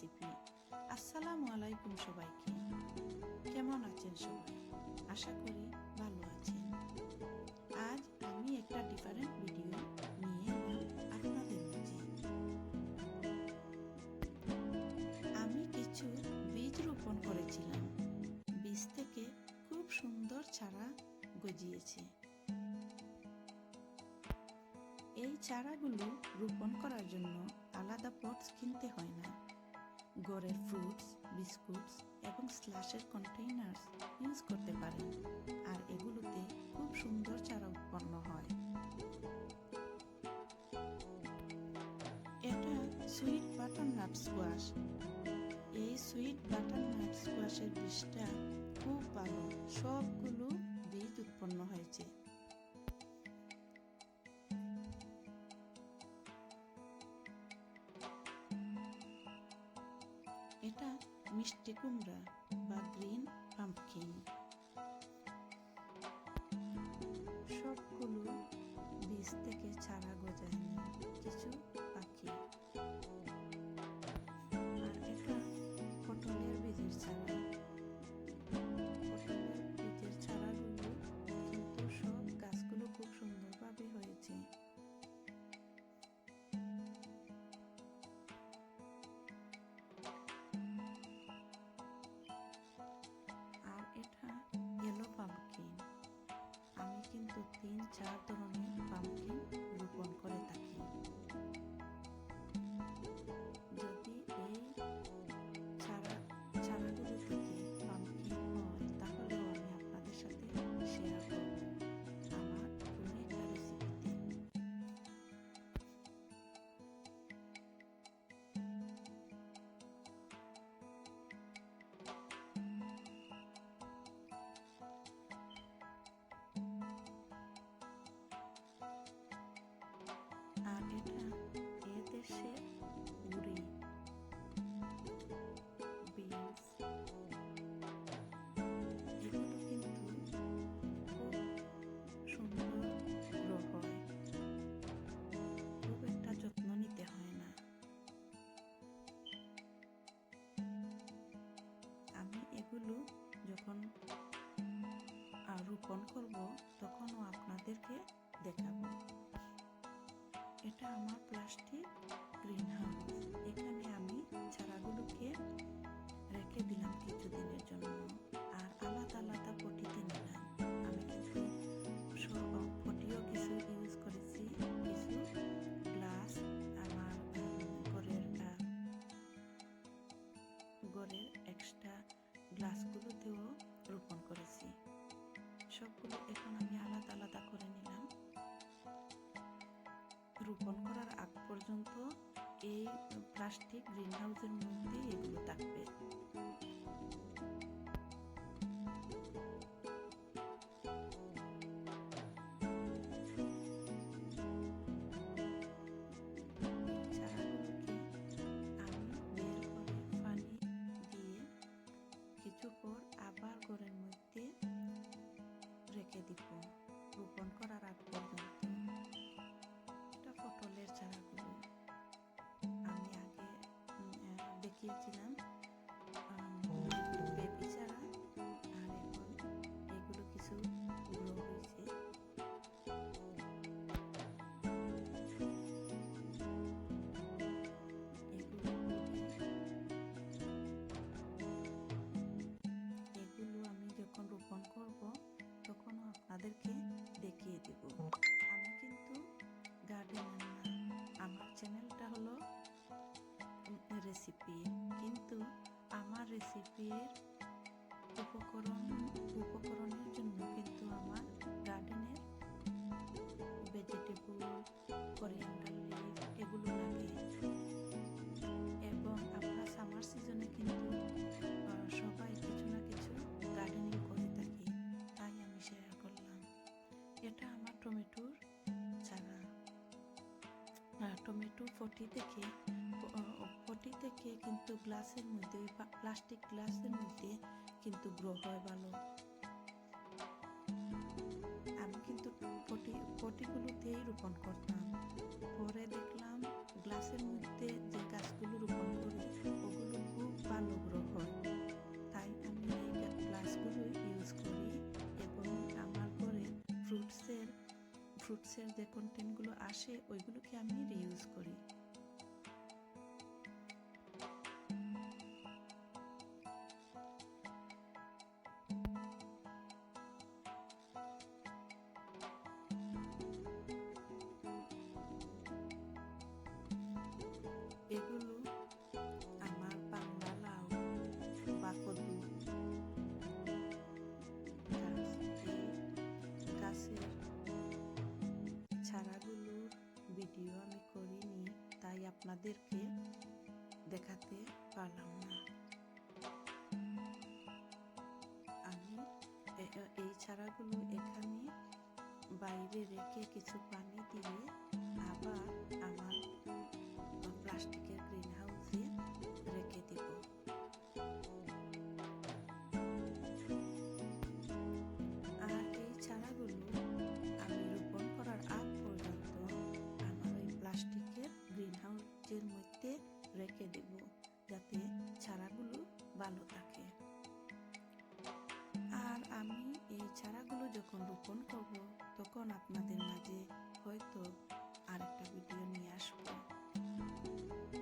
Recipe. আসসালামু আলাইকুম সবাইকে। কেমন আছেন সবাই? আশা করি ভালো আছেন। আজ আমি একটা ডিফারেন্ট ভিডিও নিয়ে এলাম আপনাদের মাঝে। আমি কিছু বীজ রোপণ করেছিলাম। বীজ থেকে খুব সুন্দর চারা গজিয়েছে। এই চারাগুলো রোপণ করার জন্য আলাদা পটস কিনতে হয় না। ঘরের ফ্রুটস, বিস্কুটস এবং স্লাশের কন্টেইনার্স ইউজ করতে পারেন, আর এগুলোতে খুব সুন্দর চারা উৎপন্ন হয়। এটা সুইট বাটারনাট স্কোয়াশ। এই সুইট বাটারনাট স্কোয়াশের বীজটা খুব ভালো, সবগুলো বীজ উৎপন্ন হয়েছে। এটা মিষ্টি কুমড়া বা গ্রিন পাম্পকিন। সবগুলো বীজ থেকে চারা গজায়নি, কিছু পাখি। আর এটা পটলের বীজের চারা। পটলের বীজের চারাগুলো কিন্তু সব গাছগুলো খুব সুন্দরভাবে হয়েছে। আর এটা ইয়েলো পাম্পকিন। আমি কিন্তু 3-4 ধরনের পাম্পকিন রোপণ করে থাকি। যদি এই চারাগুলো থেকে পাম্পকিন হয়, তাহলেও আমি আপনাদের সাথে শেয়ার করব আমার কোনো একটা রেসিপিতে। আর এটা এদেশের উড়ি বিনস। এগুলো কিন্তু খুব সুন্দর গ্রো হয়, খুব একটা যত্ন নিতে হয় না। আমি এগুলো যখন রোপণ করব তখনও আপনাদেরকে দেখাবো। এটা আমার প্লাস্টিক গ্রিন হাউস। এখানে আমি চারাগুলোকে রেখে দিলাম কিছুদিনের জন্য, আর আলাদা আলাদা পটিতে নিলাম। আমি কিন্তু পটিও কিছু ইউজ করেছি, কিছু গ্লাস আমার ঘরের এক্সট্রা গ্লাসগুলোতেও রোপণ করেছি। সবগুলো এখন আমি আলাদা আলাদা করে নিলাম। রোপণ করার আগ পর্যন্ত এই প্লাস্টিক গ্রিন হাউসের মধ্যে এগুলো থাকবে। চারাগুলোকে আমি বের করে পানি দিয়ে কিছু পর আবার ঘরের মধ্যে রেখে দিব রোপণ করার আগ পর্যন্ত। এটা পটলের চারাগুলো আমি আগে দেখিয়েছিলাম বেবি চারা, আর এখন এগুলো কিছু গ্রো হয়েছে। এগুলো আমি যখন রোপণ করব তখনও আপনাদেরকে দেখিয়ে দেব। আমি কিন্তু গার্ডেনার না, আমার চ্যানেলটা হলো রেসিপি, কিন্তু আমার রেসিপির উপকরণের জন্য কিন্তু আমার গার্ডেনের ভেজিটেবল, কোরিয়ান্ডার লিভ এগুলো লাগে। এবং আমরা সামার সিজনে কিন্তু সবাই কিছু না কিছু গার্ডেনিং করে থাকি, তাই আমি শেয়ার করলাম। এটা আমার টমেটোর চারা। টমেটো পটি থেকে কিন্তু গ্লাসের মধ্যে, প্লাস্টিক গ্লাসের মধ্যে কিন্তু গ্রো হয় ভালো। আমি কিন্তু পটিগুলোতেই রোপণ করতাম, পরে দেখলাম গ্লাসের মধ্যে যে গাছগুলো রোপণ করি ওগুলো ফ্রুটসের যে কন্টেন্টগুলো আসে ওইগুলোকে আমি রিইউজ করি। এগুলো আমার বাংলা লাউ বা কদু গাছের চারাগুলোর ভিডিও আমি করিনি, তাই আপনাদেরকে দেখাতে পারলাম না। আমি এই চারাগুলো এখানে বাইরে রেখে কিছু পানি দিয়ে আবার আমার প্লাস্টিকের গ্রিন হাউসে রেখে দিব। আর এই চারাগুলো আমি রোপণ করার আগ পর্যন্ত আমার ওই প্লাস্টিকের গ্রিন হাউসের মধ্যে রেখে দেব, যাতে চারাগুলো ভালো থাকে। আর আমি এই চারাগুলো যখন রোপণ করব তখন আপনাদের মাঝে হয়তো আরেকটা ভিডিও নিয়ে আসব।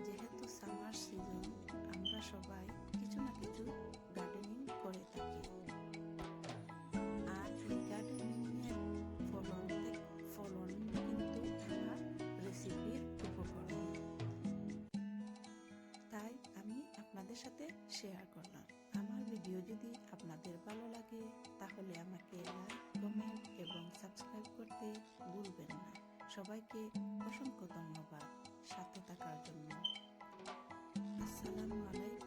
যেহেতু সামার সিজন, আমরা সবাই কিছু না কিছু গার্ডেনিং করে থাকি। আর এই গার্ডেনিংয়ের ফলন কিন্তু আমার রেসিপির উপকরণ, তাই আমি আপনাদের সাথে শেয়ার করলাম। আমার ভিডিও যদি আপনাদের ভালো লাগে তাহলে আমাকে লাইক, কমেন্ট এবং সাবস্ক্রাইব করতে ভুলবেন না। সবাইকে অসংখ্য ধন্যবাদ সাথে থাকার জন্য। আসসালামু আলাইকুম।